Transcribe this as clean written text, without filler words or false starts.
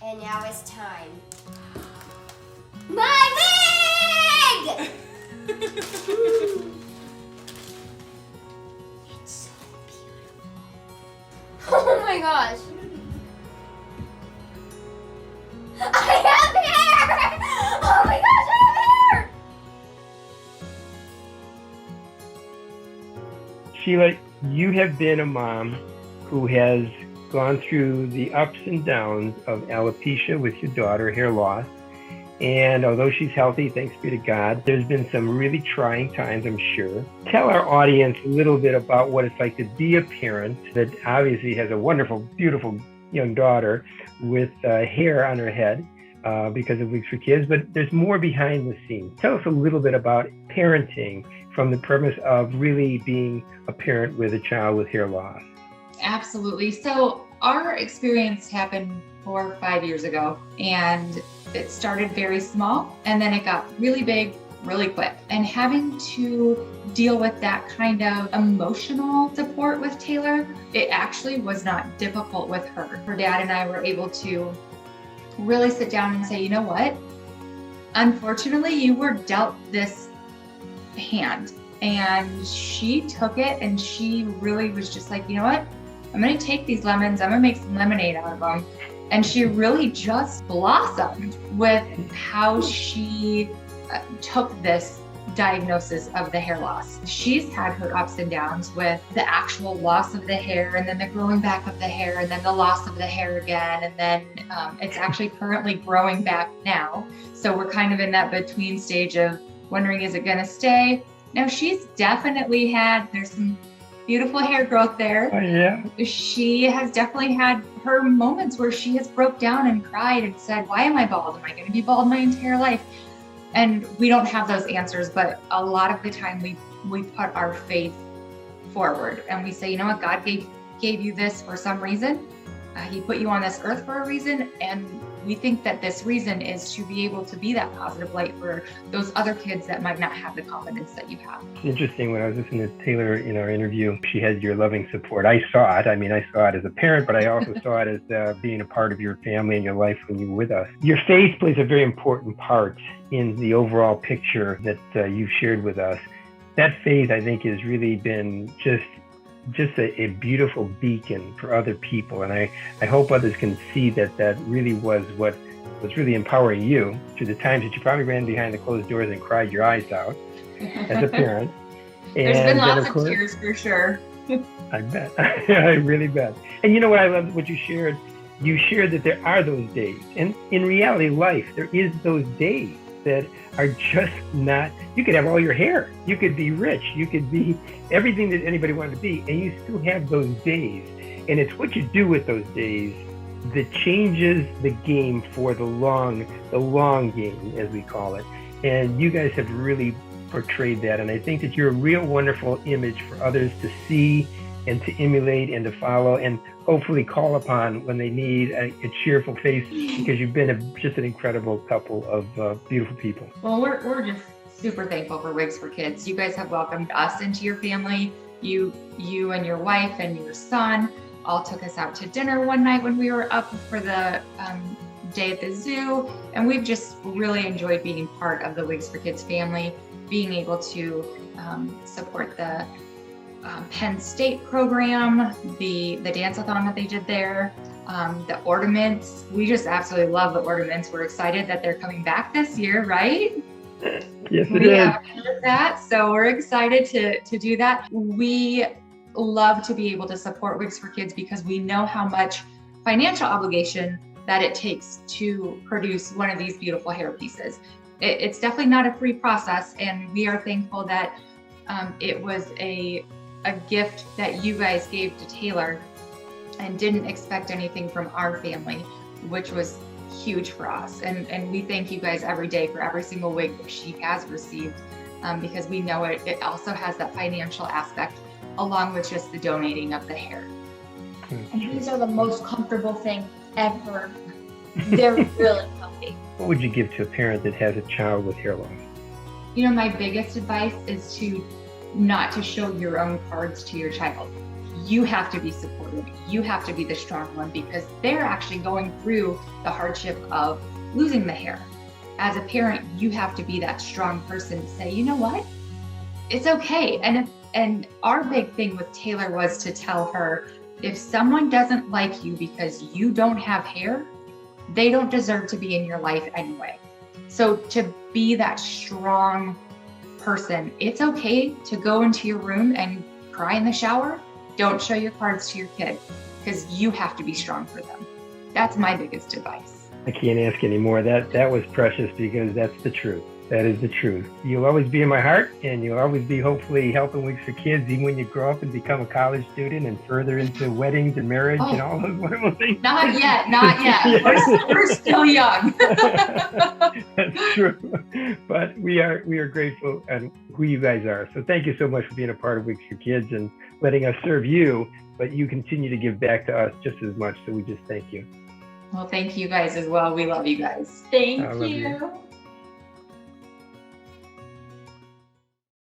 And now it's time. My wig! It's so beautiful. Oh my gosh. I have hair! Oh my gosh, I have hair! Sheila, you have been a mom who has gone through the ups and downs of alopecia with your daughter, hair loss. And although she's healthy, thanks be to God, there's been some really trying times, I'm sure. Tell our audience a little bit about what it's like to be a parent that obviously has a wonderful, beautiful young daughter with hair on her head because of Wigs for Kids, but there's more behind the scenes. Tell us a little bit about parenting from the premise of really being a parent with a child with hair loss. Absolutely. So our experience happened 4 or 5 years ago, and it started very small and then it got really big really quick. And having to deal with that kind of emotional support with Taylor, it actually was not difficult with her. Her dad and I were able to really sit down and say, you know what? Unfortunately, you were dealt this hand. And she took it and she really was just like, you know what? I'm going to take these lemons, I'm going to make some lemonade out of them. And she really just blossomed with how she took this diagnosis of the hair loss. She's had her ups and downs with the actual loss of the hair and then the growing back of the hair and then the loss of the hair again. And then it's actually currently growing back now. So we're kind of in that between stage of wondering, is it going to stay? Now she's definitely there's some beautiful hair growth there. Oh, yeah. She has definitely had her moments where she has broke down and cried and said, why am I bald? Am I going to be bald my entire life? And we don't have those answers, but a lot of the time we put our faith forward and we say, you know what, God gave you this for some reason. He put you on this earth for a reason. And we think that this reason is to be able to be that positive light for those other kids that might not have the confidence that you have. It's interesting, when I was listening to Taylor in our interview, she had your loving support. I saw it. I mean, I saw it as a parent, but I also saw it as being a part of your family and your life when you were with us. Your faith plays a very important part in the overall picture that you've shared with us. That faith, I think, has really been just a beautiful beacon for other people. And I hope others can see that really was what was really empowering you through the times that you probably ran behind the closed doors and cried your eyes out as a parent. There's been lots of tears for sure. I bet. I really bet. And you know what I love what you shared? You shared that there are those days. And in reality life, there is those days that are just not, you could have all your hair, you could be rich, you could be everything that anybody wanted to be, and you still have those days. And it's what you do with those days that changes the game for the long game, as we call it. And you guys have really portrayed that. And I think that you're a real wonderful image for others to see and to emulate and to follow and hopefully call upon when they need a cheerful face, because you've been just an incredible couple of beautiful people. Well, we're just super thankful for Wigs for Kids. You guys have welcomed us into your family. You and your wife and your son all took us out to dinner one night when we were up for the day at the zoo. And we've just really enjoyed being part of the Wigs for Kids family, being able to support the Penn State program, the dance-a-thon that they did there, the ornaments. We just absolutely love the ornaments. We're excited that they're coming back this year, right? Yes, it is. Heard that, so we're excited to do that. We love to be able to support Wigs for Kids because we know how much financial obligation that it takes to produce one of these beautiful hair pieces. It's definitely not a free process, and we are thankful that it was a gift that you guys gave to Taylor and didn't expect anything from our family, which was huge for us. And we thank you guys every day for every single wig that she has received, because we know it also has that financial aspect along with just the donating of the hair. And these are the most comfortable thing ever. They're really comfy. What would you give to a parent that has a child with hair loss? You know, my biggest advice is not to show your own cards to your child. you have to be supportive. You have to be the strong one because they're actually going through the hardship of losing the hair. As a parent, you have to be that strong person to say, you know what? It's okay. And our big thing with Taylor was to tell her, if someone doesn't like you because you don't have hair, they don't deserve to be in your life anyway. So to be that strong person, it's okay to go into your room and cry in the shower. Don't show your cards to your kid because you have to be strong for them. That's my biggest advice. I can't ask anymore. That was precious because that's the truth. That is the truth. You'll always be in my heart, and you'll always be hopefully helping Wigs for Kids, even when you grow up and become a college student and further into weddings and marriage and all those wonderful things. Not yet. We're still young. That's true. But we are grateful at who you guys are. So thank you so much for being a part of Wigs for Kids and letting us serve you, but you continue to give back to us just as much. So we just thank you. Well, thank you guys as well. We love you guys. Thank I love you. you.